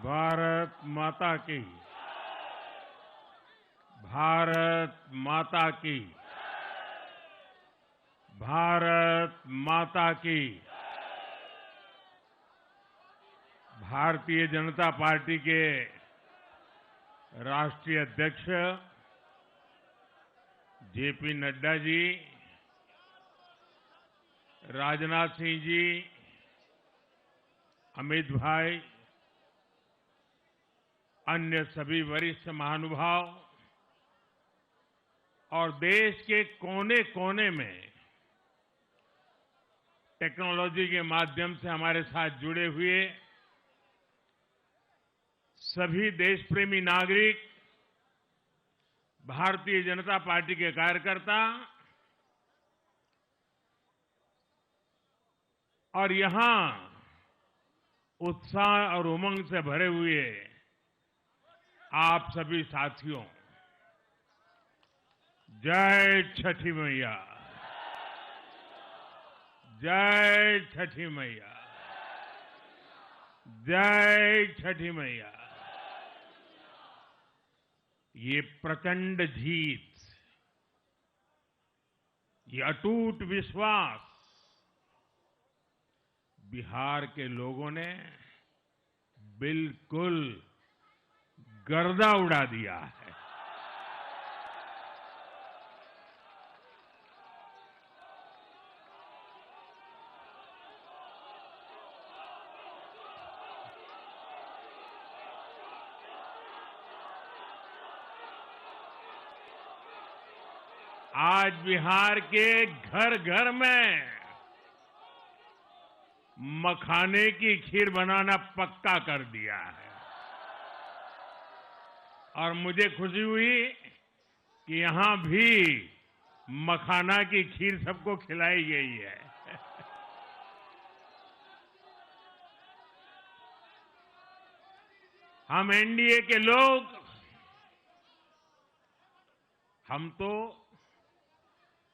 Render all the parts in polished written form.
भारत माता की। भारत माता की। भारत माता की। भारतीय जनता पार्टी के राष्ट्रीय अध्यक्ष जेपी नड्डा जी, राजनाथ सिंह जी, अमित भाई, अन्य सभी वरिष्ठ महानुभाव और देश के कोने कोने में टेक्नोलॉजी के माध्यम से हमारे साथ जुड़े हुए सभी देशप्रेमी नागरिक, भारतीय जनता पार्टी के कार्यकर्ता और यहां उत्साह और उमंग से भरे हुए आप सभी साथियों, जय छठी मैया। जय छठी मैया। जय छठी मैया। ये प्रचंड जीत, ये अटूट विश्वास बिहार के लोगों ने बिल्कुल गर्दा उड़ा दिया है। आज बिहार के घर घर में मखाने की खीर बनाना पक्का कर दिया है और मुझे खुशी हुई कि यहां भी मखाना की खीर सबको खिलाई गई है। हम एनडीए के लोग, हम तो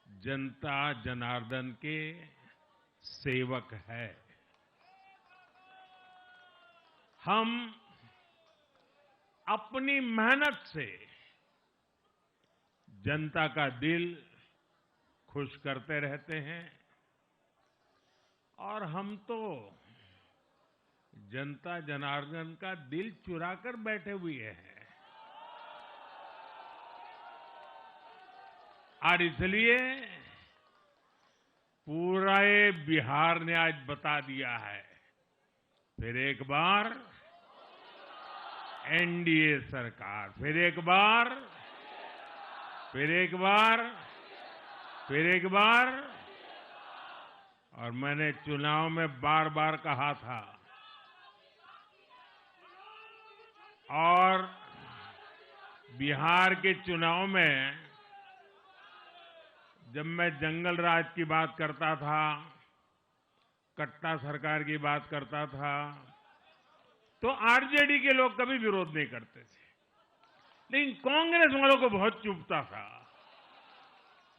जनता जनार्दन के सेवक है। हम अपनी मेहनत से जनता का दिल खुश करते रहते हैं और हम तो जनता जनार्दन का दिल चुरा कर बैठे हुए हैं। और इसलिए पूरा ये बिहार ने आज बता दिया है, फिर एक बार एनडीए सरकार, फिर एक बार, फिर एक बार, फिर एक बार। और मैंने चुनाव में बार बार कहा था और बिहार के चुनाव में जब मैं जंगल राज की बात करता था, कट्टा सरकार की बात करता था, तो आरजेडी के लोग कभी विरोध नहीं करते थे, लेकिन कांग्रेस वालों को बहुत चुभता था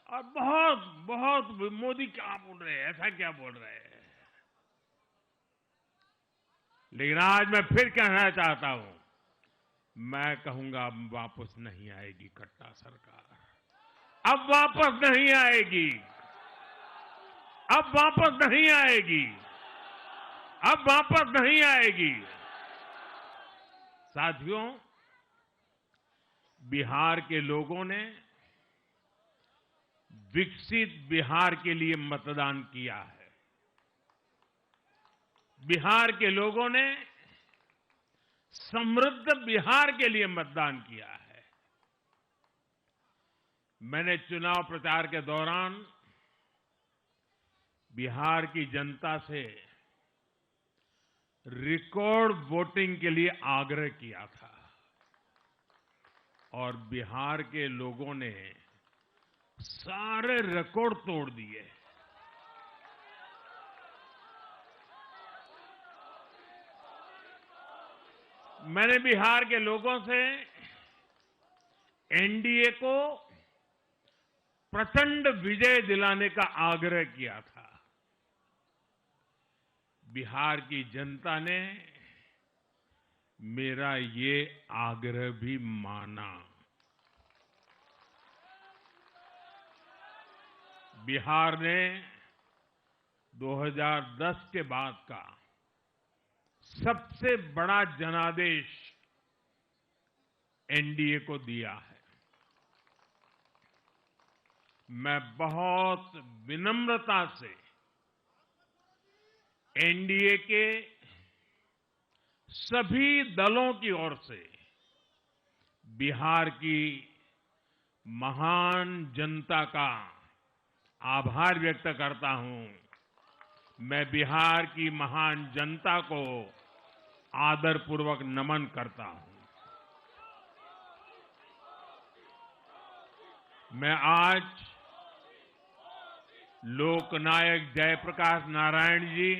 और बहुत बहुत मोदी क्या बोल रहे हैं, ऐसा क्या बोल रहे हैं। लेकिन आज मैं फिर कहना चाहता हूं, मैं कहूंगा अब वापस नहीं आएगी कट्टा सरकार, अब वापस नहीं आएगी, अब वापस नहीं आएगी, अब वापस नहीं आएगी। साथियों, बिहार के लोगों ने विकसित बिहार के लिए मतदान किया है। बिहार के लोगों ने समृद्ध बिहार के लिए मतदान किया है। मैंने चुनाव प्रचार के दौरान बिहार की जनता से रिकॉर्ड वोटिंग के लिए आग्रह किया था और बिहार के लोगों ने सारे रिकॉर्ड तोड़ दिए। मैंने बिहार के लोगों से एनडीए को प्रचंड विजय दिलाने का आग्रह किया था। बिहार की जनता ने मेरा ये आग्रह भी माना। बिहार ने 2010 के बाद का सबसे बड़ा जनादेश एनडीए को दिया है। मैं बहुत विनम्रता से एनडीए के सभी दलों की ओर से बिहार की महान जनता का आभार व्यक्त करता हूं। मैं बिहार की महान जनता को आदरपूर्वक नमन करता हूं। मैं आज लोकनायक जयप्रकाश नारायण जी,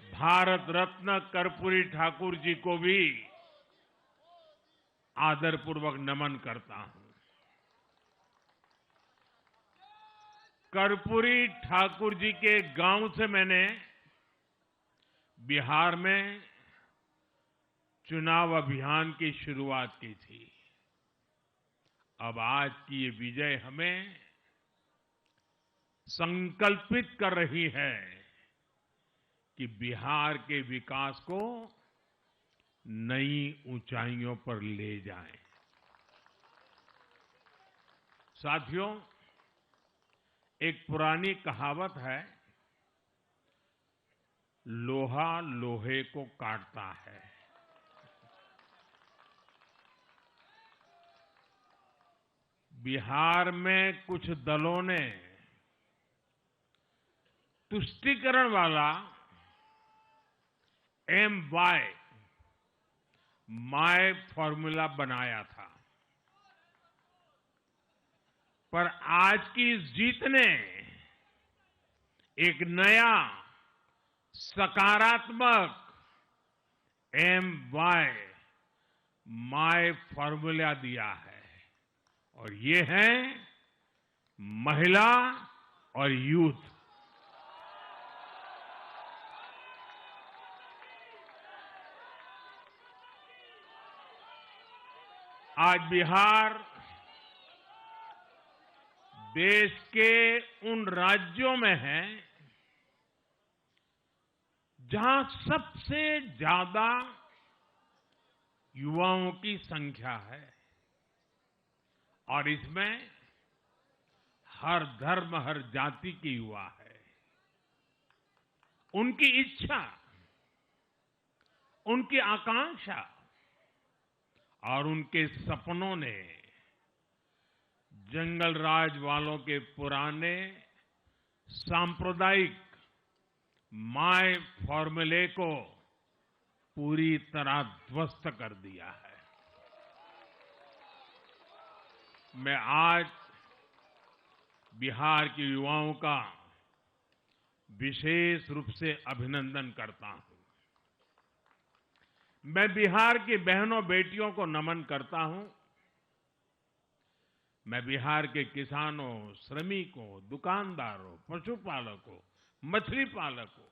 भारत रत्न कर्पूरी ठाकुर जी को भी आदरपूर्वक नमन करता हूं। कर्पूरी ठाकुर जी के गांव से मैंने बिहार में चुनाव अभियान की शुरुआत की थी। अब आज की ये विजय हमें संकल्पित कर रही है कि बिहार के विकास को नई ऊंचाइयों पर ले जाएं। साथियों, एक पुरानी कहावत है, लोहा लोहे को काटता है। बिहार में कुछ दलों ने तुष्टीकरण वाला माय फॉर्मूला बनाया था, पर आज की इस जीत ने एक नया सकारात्मक माय फॉर्मूला दिया है, और ये है महिला और यूथ। आज बिहार देश के उन राज्यों में है जहां सबसे ज्यादा युवाओं की संख्या है, और इसमें हर धर्म, हर जाति के युवा है। उनकी इच्छा, उनकी आकांक्षा और उनके सपनों ने जंगल राज वालों के पुराने सांप्रदायिक माय फॉर्मूले को पूरी तरह ध्वस्त कर दिया है। मैं आज बिहार के युवाओं का विशेष रूप से अभिनंदन करता हूं। मैं बिहार की बहनों बेटियों को नमन करता हूं। मैं बिहार के किसानों, श्रमिकों, दुकानदारों, पशुपालकों, मछली पालकों,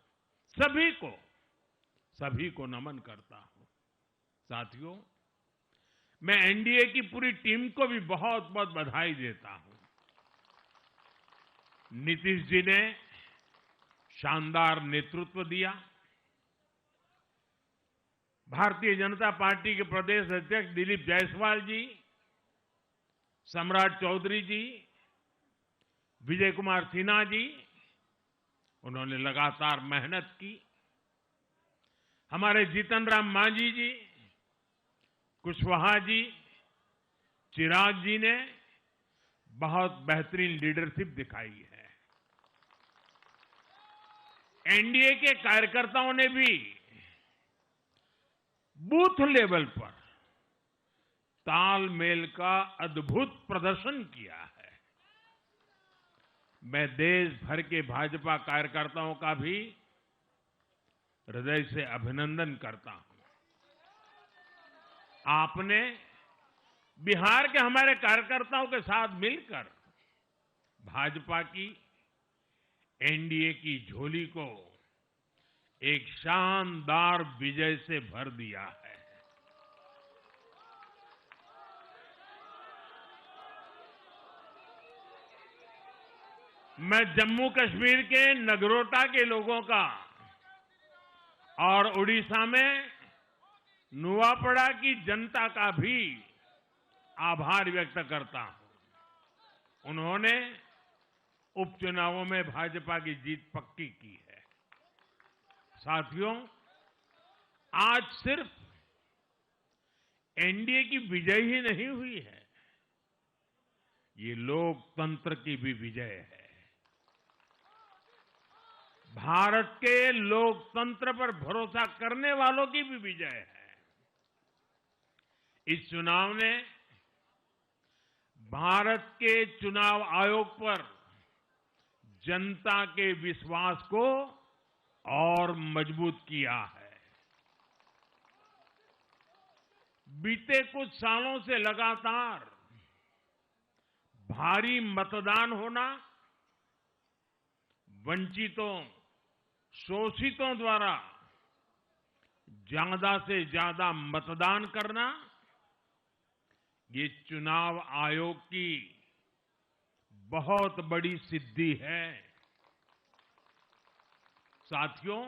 सभी को नमन करता हूं। साथियों, मैं एनडीए की पूरी टीम को भी बहुत बहुत बधाई देता हूं। नीतीश जी ने शानदार नेतृत्व दिया। भारतीय जनता पार्टी के प्रदेश अध्यक्ष दिलीप जायसवाल जी, सम्राट चौधरी जी, विजय कुमार सिन्हा जी, उन्होंने लगातार मेहनत की। हमारे जीतन राम मांझी जी, कुशवाहा जी, चिराग जी ने बहुत बेहतरीन लीडरशिप दिखाई है। एनडीए के कार्यकर्ताओं ने भी बूथ लेवल पर तालमेल का अद्भुत प्रदर्शन किया है। मैं देश भर के भाजपा कार्यकर्ताओं का भी हृदय से अभिनंदन करता हूं। आपने बिहार के हमारे कार्यकर्ताओं के साथ मिलकर भाजपा की एनडीए की झोली को एक शानदार विजय से भर दिया है। मैं जम्मू कश्मीर के नगरोटा के लोगों का और उड़ीसा में नुआपड़ा की जनता का भी आभार व्यक्त करता हूं। उन्होंने उपचुनावों में भाजपा की जीत पक्की की है। साथियों, आज सिर्फ एनडीए की विजय ही नहीं हुई है, ये लोकतंत्र की भी विजय है। भारत के लोकतंत्र पर भरोसा करने वालों की भी विजय है। इस चुनाव ने भारत के चुनाव आयोग पर जनता के विश्वास को और मजबूत किया है। बीते कुछ सालों से लगातार भारी मतदान होना, वंचितों, शोषितों द्वारा ज्यादा से ज्यादा मतदान करना, ये चुनाव आयोग की बहुत बड़ी सिद्धि है। साथियों,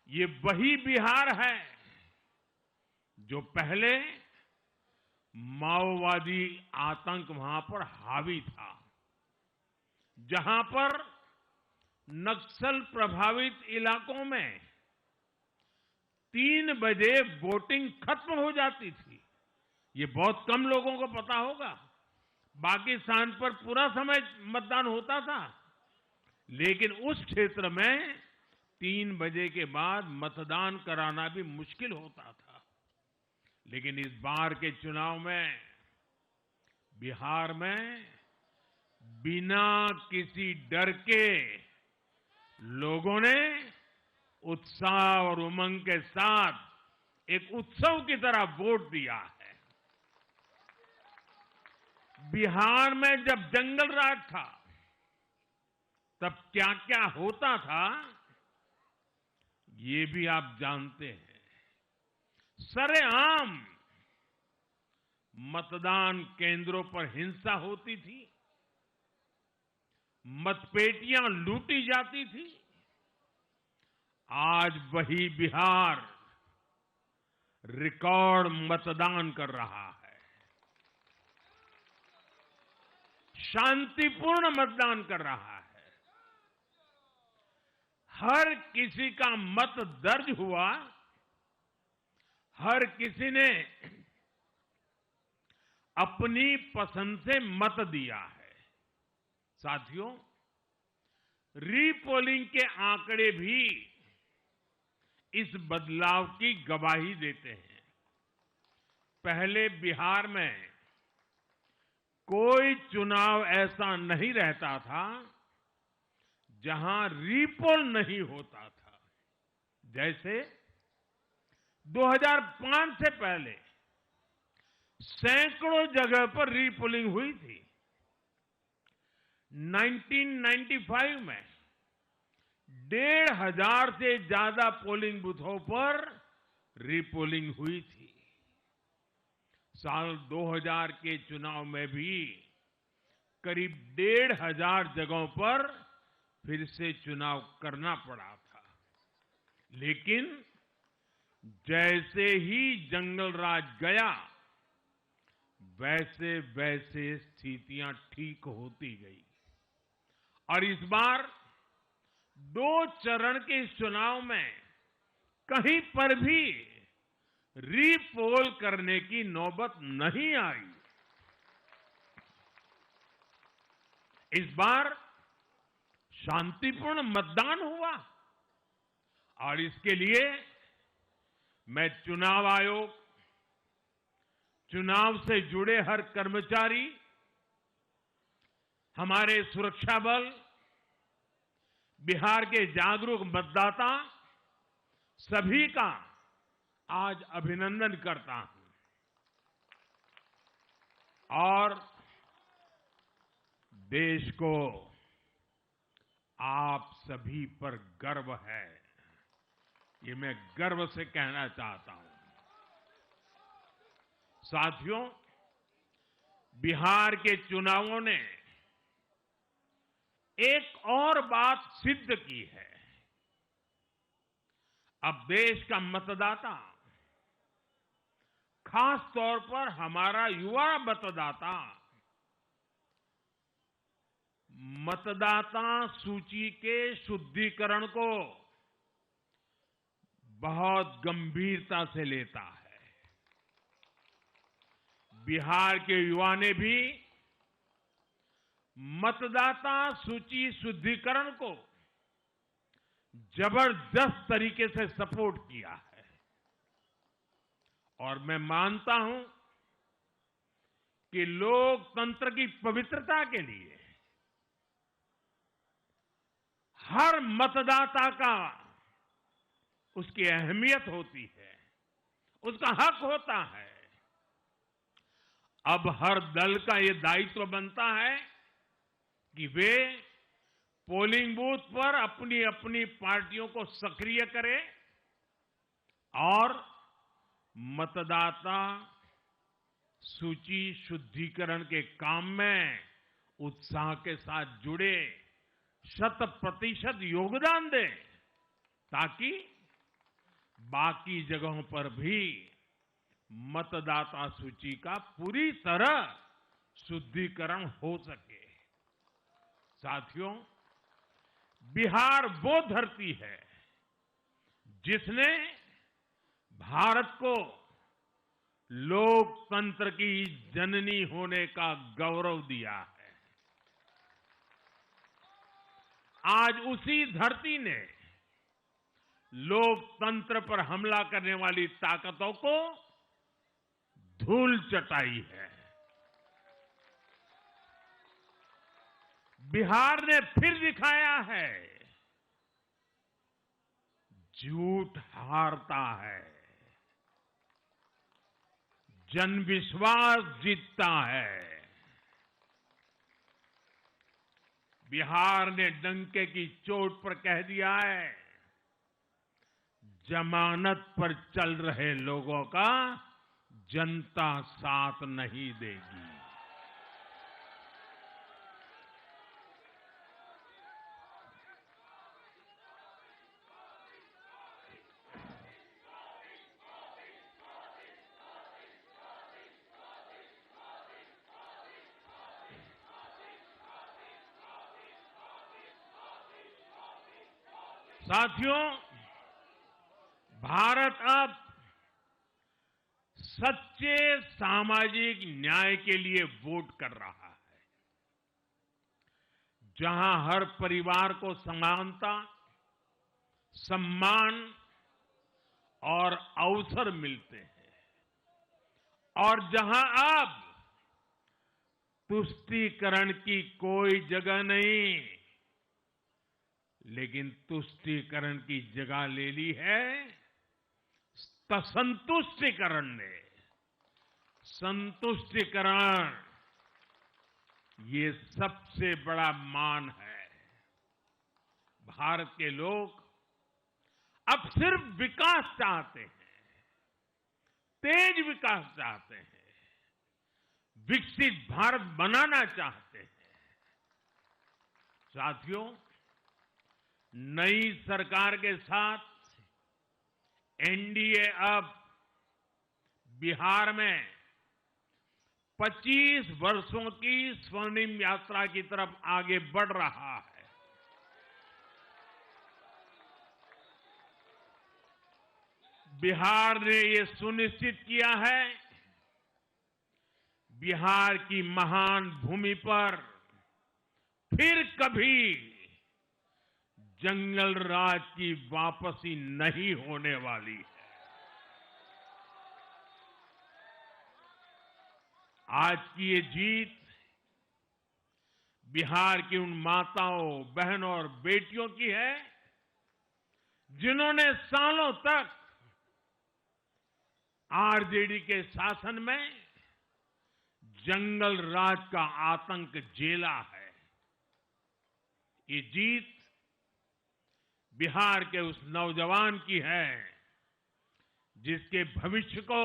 ये वही बिहार है जो पहले माओवादी आतंक वहां पर हावी था, जहां पर नक्सल प्रभावित इलाकों में 3 बजे वोटिंग खत्म हो जाती थी। ये बहुत कम लोगों को पता होगा। बाकी स्थान पर पूरा समय मतदान होता था, लेकिन उस क्षेत्र में 3 बजे के बाद मतदान कराना भी मुश्किल होता था। लेकिन इस बार के चुनाव में बिहार में बिना किसी डर के लोगों ने उत्साह और उमंग के साथ एक उत्सव की तरह वोट दिया है। बिहार में जब जंगल राज था, तब क्या क्या होता था, ये भी आप जानते हैं। सरेआम मतदान केंद्रों पर हिंसा होती थी, मतपेटियां लूटी जाती थी। आज वही बिहार रिकॉर्ड मतदान कर रहा है, शांतिपूर्ण मतदान कर रहा है। हर किसी का मत दर्ज हुआ, हर किसी ने अपनी पसंद से मत दिया है। साथियों, रीपोलिंग के आंकड़े भी इस बदलाव की गवाही देते हैं। पहले बिहार में कोई चुनाव ऐसा नहीं रहता था जहां रीपोल नहीं होता था। जैसे 2005 से पहले सैकड़ों जगह पर रीपोलिंग हुई थी। 1995 में 1,500 से ज्यादा पोलिंग बूथों पर रीपोलिंग हुई थी। साल 2000 के चुनाव में भी करीब 1,500 जगहों पर फिर से चुनाव करना पड़ा था। लेकिन जैसे ही जंगल राज गया, वैसे वैसे स्थितियां ठीक होती गई और इस बार 2 चरण के इस चुनाव में कहीं पर भी रीपोल करने की नौबत नहीं आई। इस बार शांतिपूर्ण मतदान हुआ और इसके लिए मैं चुनाव आयोग, चुनाव से जुड़े हर कर्मचारी, हमारे सुरक्षा बल, बिहार के जागरूक मतदाता, सभी का आज अभिनंदन करता हूं और देश को आप सभी पर गर्व है। ये मैं गर्व से कहना चाहता हूं। साथियों, बिहार के चुनावों ने एक और बात सिद्ध की है। अब देश का मतदाता, खास तौर पर हमारा युवा मतदाता, मतदाता सूची के शुद्धिकरण को बहुत गंभीरता से लेता है। बिहार के युवा ने भी मतदाता सूची शुद्धिकरण को जबरदस्त तरीके से सपोर्ट किया है और मैं मानता हूं कि लोकतंत्र की पवित्रता के लिए हर मतदाता का उसकी अहमियत होती है, उसका हक होता है। अब हर दल का ये दायित्व बनता है कि वे पोलिंग बूथ पर अपनी अपनी पार्टियों को सक्रिय करें और मतदाता सूची शुद्धिकरण के काम में उत्साह के साथ जुड़े, 100% योगदान दें, ताकि बाकी जगहों पर भी मतदाता सूची का पूरी तरह शुद्धिकरण हो सके। साथियों, बिहार वो धरती है जिसने भारत को लोकतंत्र की जननी होने का गौरव दिया है। आज उसी धरती ने लोकतंत्र पर हमला करने वाली ताकतों को धूल चटाई है। बिहार ने फिर दिखाया है, झूठ हारता है, जन विश्वास जीतता है। बिहार ने डंके की चोट पर कह दिया है, जमानत पर चल रहे लोगों का जनता साथ नहीं देगी। साथियों, भारत अब सच्चे सामाजिक न्याय के लिए वोट कर रहा है, जहां हर परिवार को समानता, सम्मान और अवसर मिलते हैं और जहां अब तुष्टीकरण की कोई जगह नहीं, लेकिन तुष्टीकरण की जगह ले ली है संतुष्टीकरण ने। संतुष्टीकरण ये सबसे बड़ा मान है। भारत के लोग अब सिर्फ विकास चाहते हैं, तेज विकास चाहते हैं, विकसित भारत बनाना चाहते हैं। साथियों, नई सरकार के साथ एनडीए अब बिहार में 25 वर्षों की स्वर्णिम यात्रा की तरफ आगे बढ़ रहा है। बिहार ने ये सुनिश्चित किया है, बिहार की महान भूमि पर फिर कभी जंगल राज की वापसी नहीं होने वाली है। आज की ये जीत बिहार की उन माताओं, बहनों और बेटियों की है जिन्होंने सालों तक आरजेडी के शासन में जंगल राज का आतंक झेला है। ये जीत बिहार के उस नौजवान की है जिसके भविष्य को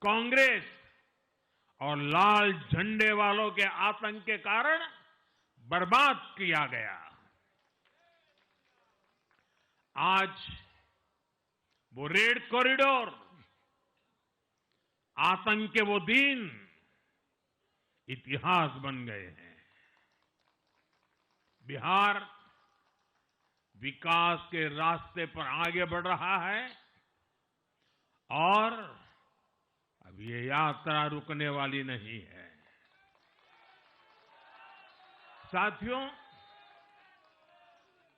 कांग्रेस और लाल झंडे वालों के आतंक के कारण बर्बाद किया गया। आज वो रेड कॉरिडोर, आतंक के वो दिन इतिहास बन गए हैं। बिहार विकास के रास्ते पर आगे बढ़ रहा है और अब ये यात्रा रुकने वाली नहीं है। साथियों,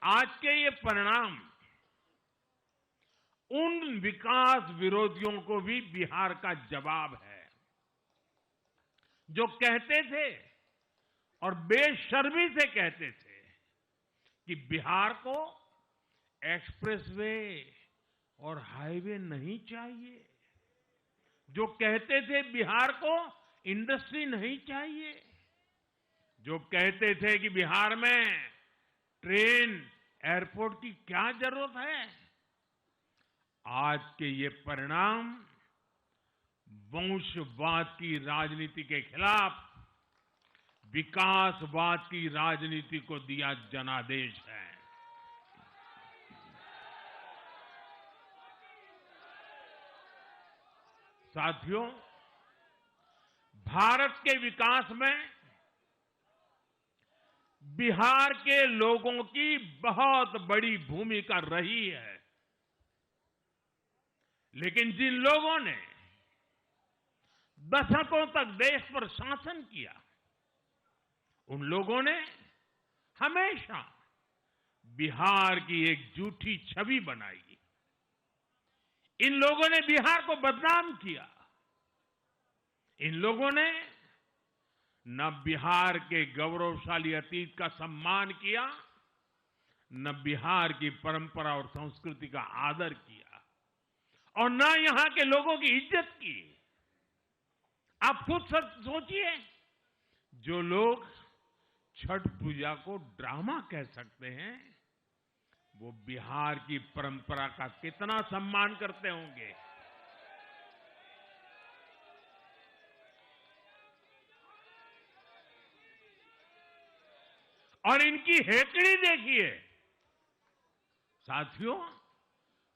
आज के ये परिणाम उन विकास विरोधियों को भी बिहार का जवाब है जो कहते थे और बेशर्मी से कहते थे कि बिहार को एक्सप्रेसवे और हाईवे नहीं चाहिए, जो कहते थे बिहार को इंडस्ट्री नहीं चाहिए, जो कहते थे कि बिहार में ट्रेन एयरपोर्ट की क्या जरूरत है। आज के ये परिणाम वंशवाद की राजनीति के खिलाफ विकासवाद की राजनीति को दिया जनादेश है। साथियों, भारत के विकास में बिहार के लोगों की बहुत बड़ी भूमिका रही है, लेकिन जिन लोगों ने दशकों तक देश पर शासन किया, उन लोगों ने हमेशा बिहार की एक झूठी छवि बनाई। इन लोगों ने बिहार को बदनाम किया। इन लोगों ने न बिहार के गौरवशाली अतीत का सम्मान किया, न बिहार की परंपरा और संस्कृति का आदर किया, और न यहां के लोगों की इज्जत की। आप खुद सोचिए, जो लोग छठ पूजा को ड्रामा कह सकते हैं, वो बिहार की परंपरा का कितना सम्मान करते होंगे। और इनकी हेकड़ी देखिए। साथियों,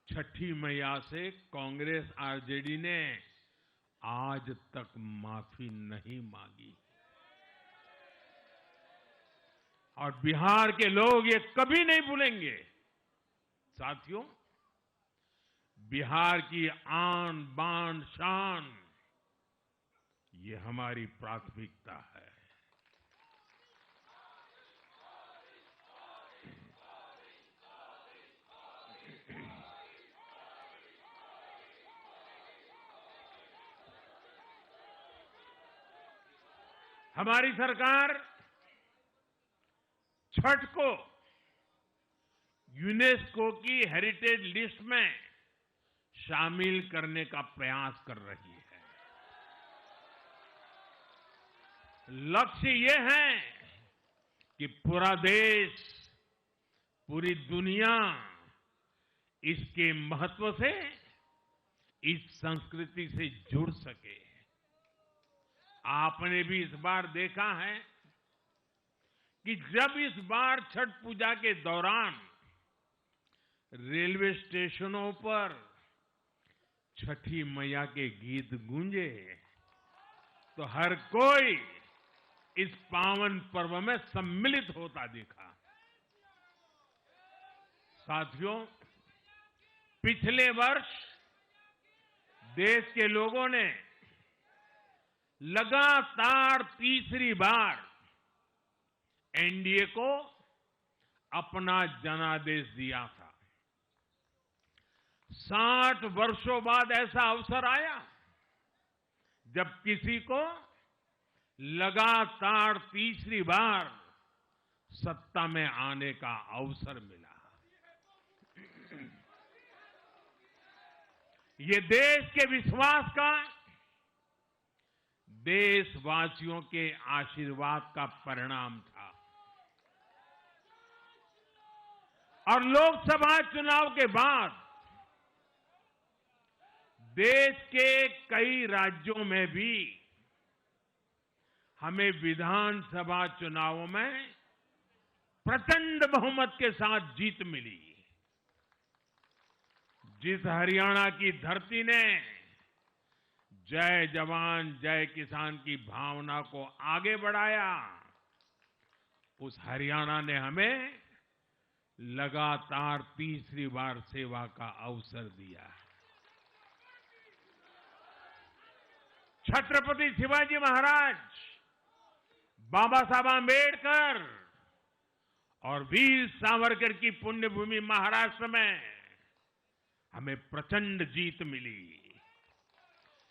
छठी मैया से कांग्रेस आरजेडी ने आज तक माफी नहीं मांगी, और बिहार के लोग ये कभी नहीं भूलेंगे। साथियों, बिहार की आन बान शान, ये हमारी प्राथमिकता है। हमारी सरकार छठ को यूनेस्को की हेरिटेज लिस्ट में शामिल करने का प्रयास कर रही है। लक्ष्य ये है कि पूरा देश, पूरी दुनिया इसके महत्व से, इस संस्कृति से जुड़ सके। आपने भी इस बार देखा है कि जब इस बार छठ पूजा के दौरान रेलवे स्टेशनों पर छठी मैया के गीत गूंजे, तो हर कोई इस पावन पर्व में सम्मिलित होता दिखा। साथियों, पिछले वर्ष देश के लोगों ने लगातार तीसरी बार एनडीए को अपना जनादेश दिया था। 60 वर्षों बाद ऐसा अवसर आया जब किसी को लगातार तीसरी बार सत्ता में आने का अवसर मिला। ये देश के विश्वास का, देशवासियों के आशीर्वाद का परिणाम था। और लोकसभा चुनाव के बाद देश के कई राज्यों में भी हमें विधानसभा चुनावों में प्रचंड बहुमत के साथ जीत मिली। जिस हरियाणा की धरती ने जय जवान जय किसान की भावना को आगे बढ़ाया, उस हरियाणा ने हमें लगातार तीसरी बार सेवा का अवसर दिया। छत्रपति शिवाजी महाराज, बाबा साहब आंबेडकर और वीर सावरकर की पुण्यभूमि महाराष्ट्र में हमें प्रचंड जीत मिली।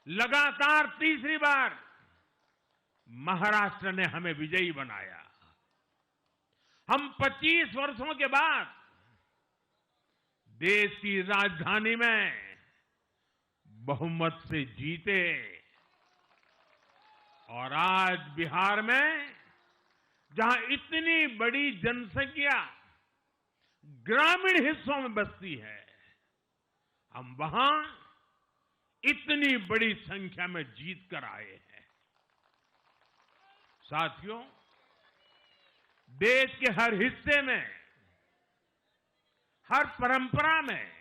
लगातार तीसरी बार महाराष्ट्र ने हमें विजयी बनाया। हम 25 वर्षों के बाद देश की राजधानी में बहुमत से जीते और आज बिहार में जहां इतनी बड़ी जनसंख्या ग्रामीण हिस्सों में बसती है, हम वहां इतनी बड़ी संख्या में जीत कर आए हैं। साथियों, देश के हर हिस्से में, हर परंपरा में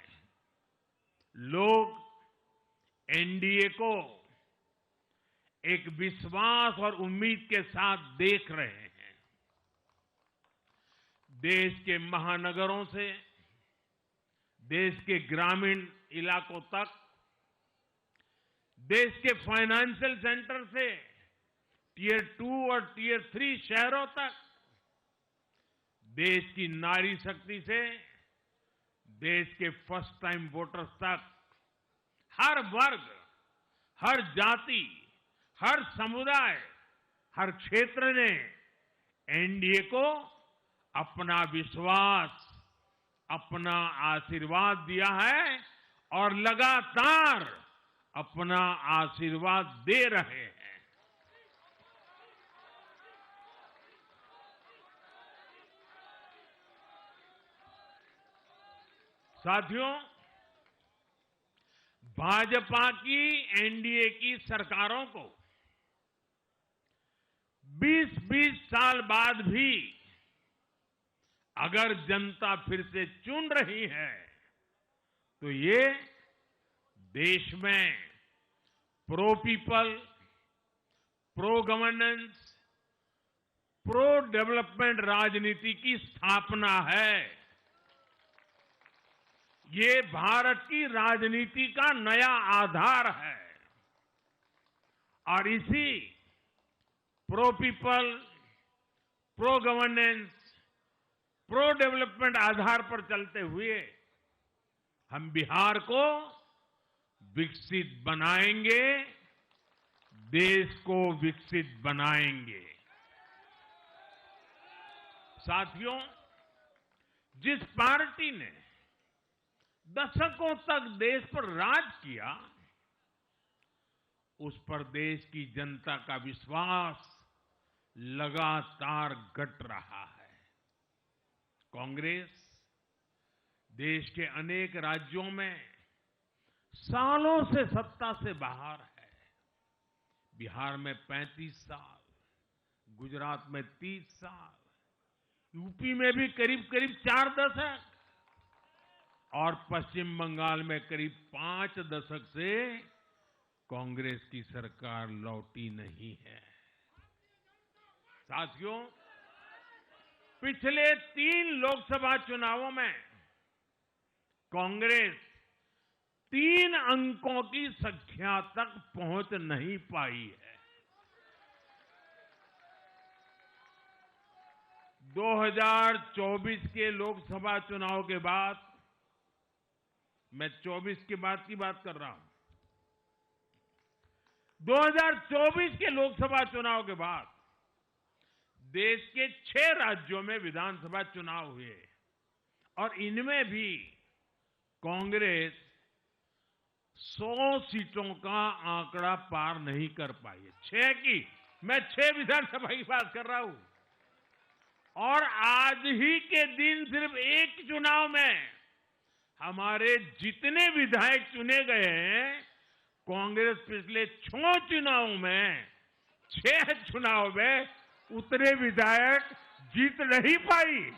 लोग एनडीए को एक विश्वास और उम्मीद के साथ देख रहे हैं। देश के महानगरों से देश के ग्रामीण इलाकों तक, देश के फाइनेंशियल सेंटर से टियर 2 और टियर 3 शहरों तक, देश की नारी शक्ति से देश के फर्स्ट टाइम वोटर्स तक, हर वर्ग, हर जाति, हर समुदाय, हर क्षेत्र ने एनडीए को अपना विश्वास, अपना आशीर्वाद दिया है और लगातार अपना आशीर्वाद दे रहे हैं। साथियों, भाजपा की एनडीए की सरकारों को 20-20 साल बाद भी अगर जनता फिर से चुन रही है तो ये देश में pro people, pro governance, pro development राजनीति की स्थापना है। ये भारत की राजनीति का नया आधार है और इसी pro people, pro governance, pro development आधार पर चलते हुए हम बिहार को विकसित बनाएंगे, देश को विकसित बनाएंगे। साथियों, जिस पार्टी ने दशकों तक देश पर राज किया, उस पर देश की जनता का विश्वास लगातार घट रहा है। कांग्रेस देश के अनेक राज्यों में सालों से सत्ता से बाहर है। बिहार में 35 साल, गुजरात में 30 साल, यूपी में भी करीब करीब 4 दशक और पश्चिम बंगाल में करीब 5 दशक से कांग्रेस की सरकार लौटी नहीं है। साथियों, पिछले 3 लोकसभा चुनावों में कांग्रेस 3 अंकों की संख्या तक पहुंच नहीं पाई है। 2024 के लोकसभा चुनाव के बाद, मैं 24 के बाद की बात कर रहा हूं, 2024 के लोकसभा चुनाव के बाद देश के 6 राज्यों में विधानसभा चुनाव हुए और इनमें भी कांग्रेस 100 सीटों का आंकड़ा पार नहीं कर पाई है। 6 की, मैं 6 विधानसभा की बात कर रहा हूं। और आज ही के दिन सिर्फ एक चुनाव में हमारे जितने विधायक चुने गए हैं, कांग्रेस पिछले 6 चुनावों में 6 चुनाव में उतने विधायक जीत नहीं पाई।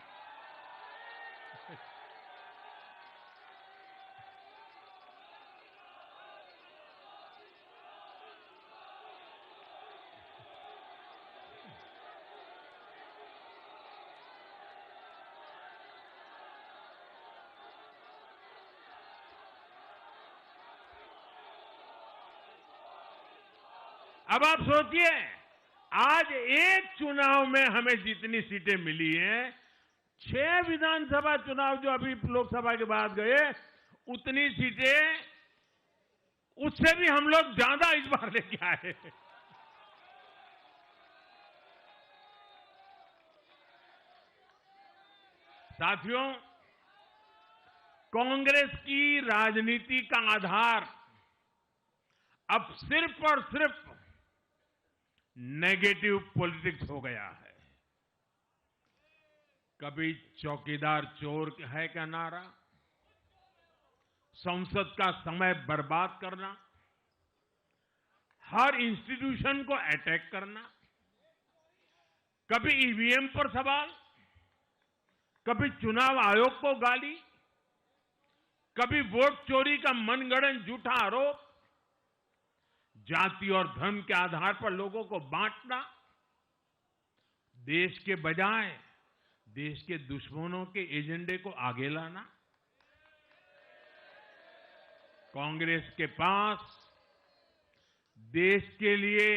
अब आप सोचिए, आज एक चुनाव में हमें जितनी सीटें मिली हैं, 6 विधानसभा चुनाव जो अभी लोकसभा के बाद गए, उतनी सीटें उससे भी हम लोग ज्यादा इस बार लेके आए। साथियों, कांग्रेस की राजनीति का आधार अब सिर्फ और सिर्फ नेगेटिव पॉलिटिक्स हो गया है। कभी चौकीदार चोर है का नारा, संसद का समय बर्बाद करना, हर इंस्टीट्यूशन को अटैक करना, कभी ईवीएम पर सवाल, कभी चुनाव आयोग को गाली, कभी वोट चोरी का मनगढ़ंत झूठा आरोप, जाति और धर्म के आधार पर लोगों को बांटना, देश के बजाय देश के दुश्मनों के एजेंडे को आगे लाना। कांग्रेस के पास देश के लिए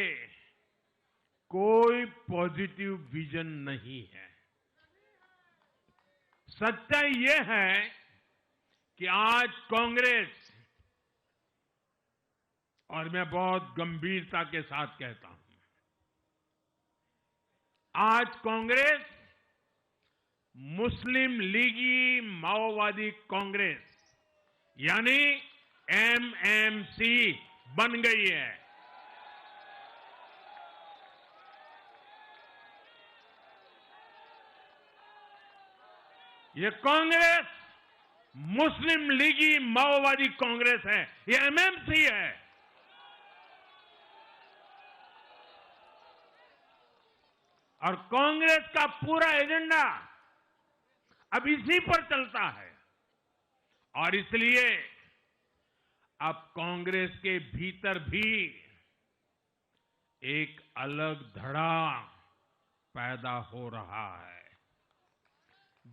कोई पॉजिटिव विजन नहीं है। सच्चाई यह है कि आज कांग्रेस, और मैं बहुत गंभीरता के साथ कहता हूं, आज कांग्रेस मुस्लिम लीगी माओवादी कांग्रेस यानी एमएमसी बन गई है। ये कांग्रेस मुस्लिम लीगी माओवादी कांग्रेस है, ये एमएमसी है। और कांग्रेस का पूरा एजेंडा अब इसी पर चलता है। और इसलिए अब कांग्रेस के भीतर भी एक अलग धड़ा पैदा हो रहा है,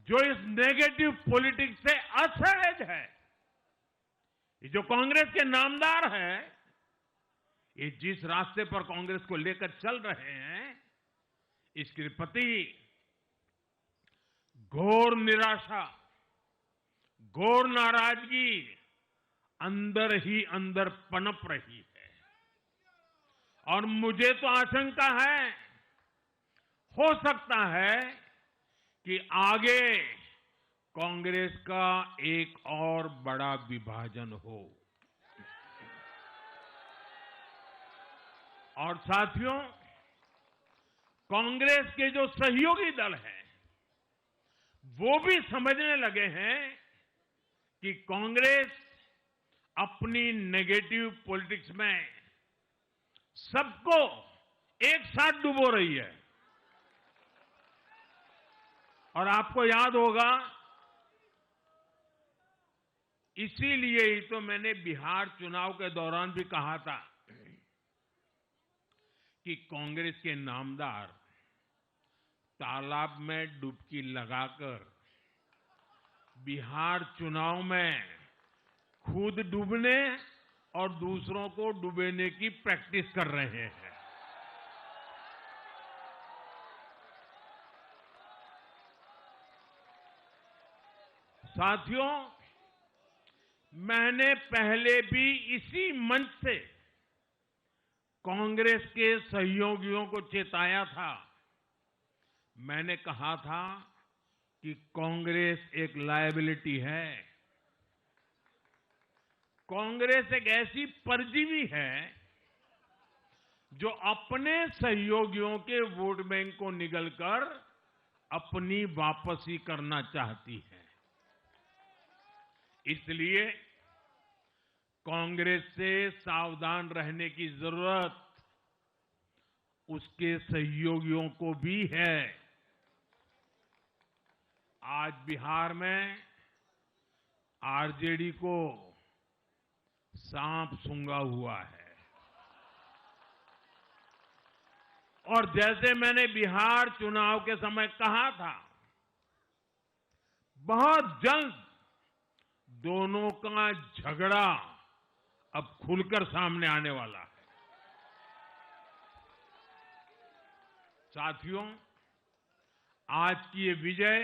जो इस नेगेटिव पॉलिटिक्स से असहज है। ये जो कांग्रेस के नामदार हैं, ये जिस रास्ते पर कांग्रेस को लेकर चल रहे हैं, इसके प्रति घोर निराशा, घोर नाराजगी अंदर ही अंदर पनप रही है। और मुझे तो आशंका है, हो सकता है कि आगे कांग्रेस का एक और बड़ा विभाजन हो। और साथियों, कांग्रेस के जो सहयोगी दल हैं, वो भी समझने लगे हैं कि कांग्रेस अपनी नेगेटिव पॉलिटिक्स में सबको एक साथ डुबो रही है। और आपको याद होगा, इसीलिए ही तो मैंने बिहार चुनाव के दौरान भी कहा था कि कांग्रेस के नामदार तालाब में डुबकी लगाकर बिहार चुनाव में खुद डूबने और दूसरों को डुबोने की प्रैक्टिस कर रहे हैं। साथियों, मैंने पहले भी इसी मंच से कांग्रेस के सहयोगियों को चेताया था। मैंने कहा था कि कांग्रेस एक लायबिलिटी है। कांग्रेस एक ऐसी परजीवी है जो अपने सहयोगियों के वोट बैंक को निगलकर अपनी वापसी करना चाहती है। इसलिए कांग्रेस से सावधान रहने की जरूरत उसके सहयोगियों को भी है। आज बिहार में आरजेडी को सांप सूंघा हुआ है और जैसे मैंने बिहार चुनाव के समय कहा था, बहुत जल्द दोनों का झगड़ा अब खुलकर सामने आने वाला है। साथियों, आज की ये विजय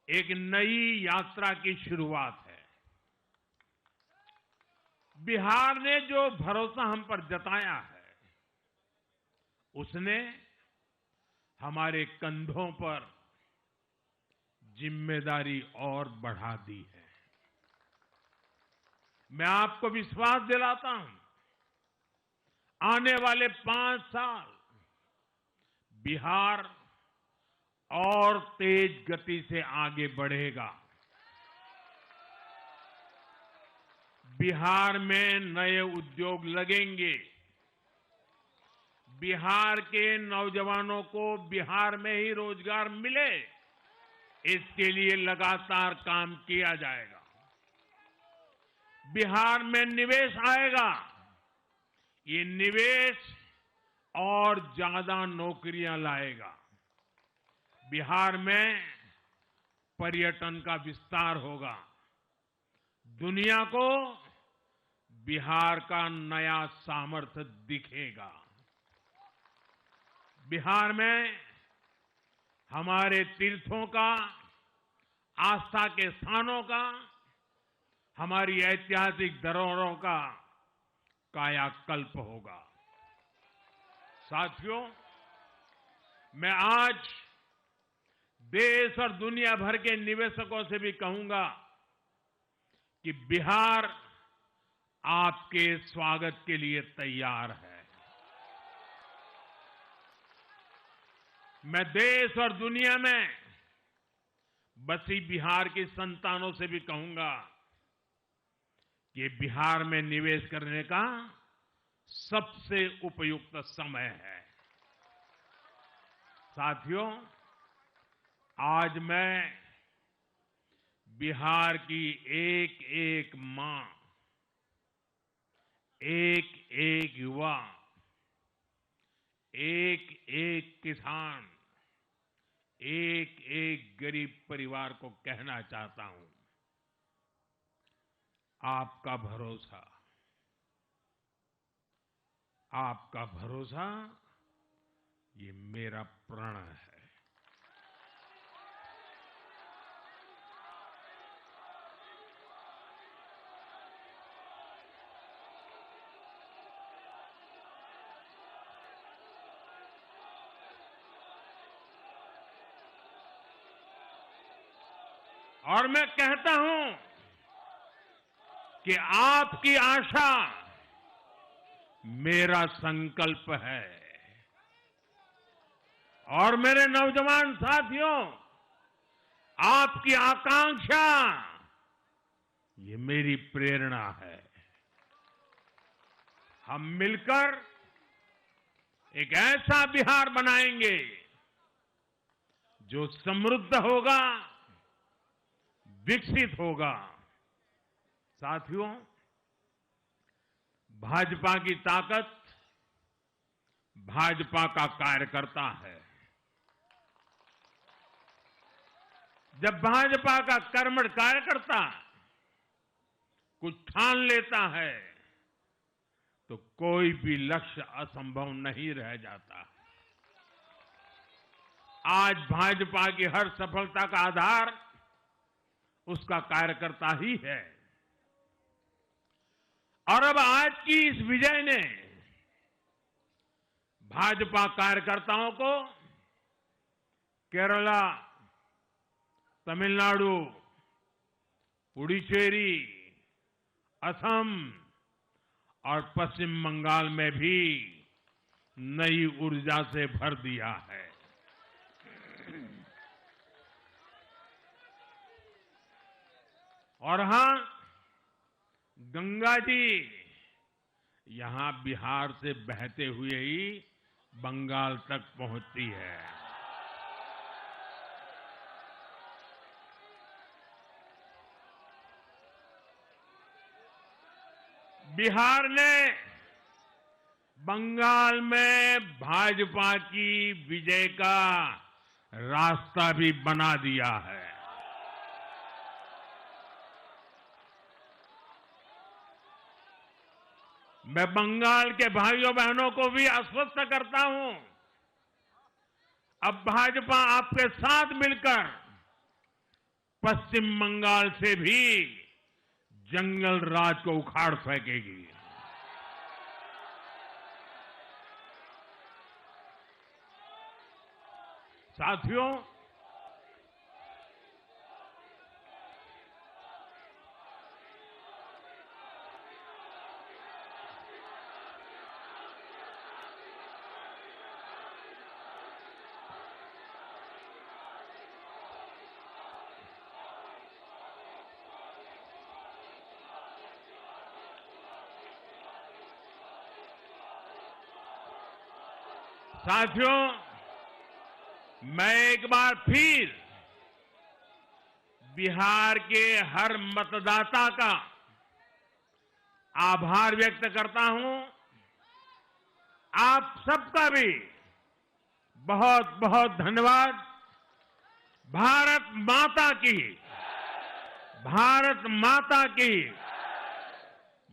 एक नई यात्रा की शुरुआत है। बिहार ने जो भरोसा हम पर जताया है, उसने हमारे कंधों पर जिम्मेदारी और बढ़ा दी है। मैं आपको विश्वास दिलाता हूं, आने वाले 5 साल बिहार और तेज गति से आगे बढ़ेगा। बिहार में नए उद्योग लगेंगे। बिहार के नौजवानों को बिहार में ही रोजगार मिले, इसके लिए लगातार काम किया जाएगा। बिहार में निवेश आएगा। ये निवेश और ज्यादा नौकरियां लाएगा। बिहार में पर्यटन का विस्तार होगा। दुनिया को बिहार का नया सामर्थ्य दिखेगा। बिहार में हमारे तीर्थों का, आस्था के स्थानों का, हमारी ऐतिहासिक धरोहरों का कायाकल्प होगा। साथियों, मैं आज देश और दुनिया भर के निवेशकों से भी कहूंगा कि बिहार आपके स्वागत के लिए तैयार है। मैं देश और दुनिया में बसी बिहार की संतानों से भी कहूंगा कि बिहार में निवेश करने का सबसे उपयुक्त समय है। साथियों, आज मैं बिहार की एक एक मां, एक एक युवा, एक एक किसान, एक एक गरीब परिवार को कहना चाहता हूं, आपका भरोसा, आपका भरोसा ये मेरा प्रण है। और मैं कहता हूं कि आपकी आशा मेरा संकल्प है। और मेरे नौजवान साथियों, आपकी आकांक्षा ये मेरी प्रेरणा है। हम मिलकर एक ऐसा बिहार बनाएंगे जो समृद्ध होगा, विकसित होगा। साथियों, भाजपा की ताकत भाजपा का कार्यकर्ता है। जब भाजपा का कर्मठ कार्यकर्ता कुछ ठान लेता है तो कोई भी लक्ष्य असंभव नहीं रह जाता। आज भाजपा की हर सफलता का आधार उसका कार्यकर्ता ही है। और अब आज की इस विजय ने भाजपा कार्यकर्ताओं को केरला, तमिलनाडु, पुडुचेरी, असम और पश्चिम बंगाल में भी नई ऊर्जा से भर दिया है। और हां, गंगा जी यहां बिहार से बहते हुए ही बंगाल तक पहुंचती है। बिहार ने बंगाल में भाजपा की विजय का रास्ता भी बना दिया है। मैं बंगाल के भाइयों बहनों को भी आश्वस्त करता हूं, अब भाजपा आपके साथ मिलकर पश्चिम बंगाल से भी जंगल राज को उखाड़ फेंकेगी। साथियों, मैं एक बार फिर बिहार के हर मतदाता का आभार व्यक्त करता हूं। आप सबका भी बहुत बहुत धन्यवाद। भारत माता की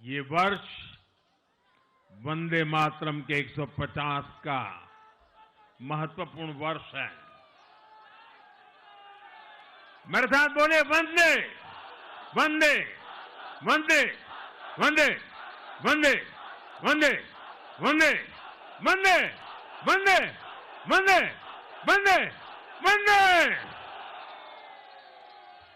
ये वर्ष वंदे मातरम के 150 का महत्वपूर्ण वर्ष है। मेरे साथ बोले वंदे वंदे वंदे वंदे वंदे वंदे वंदे वंदे वंदे वंदे वंदे वंदे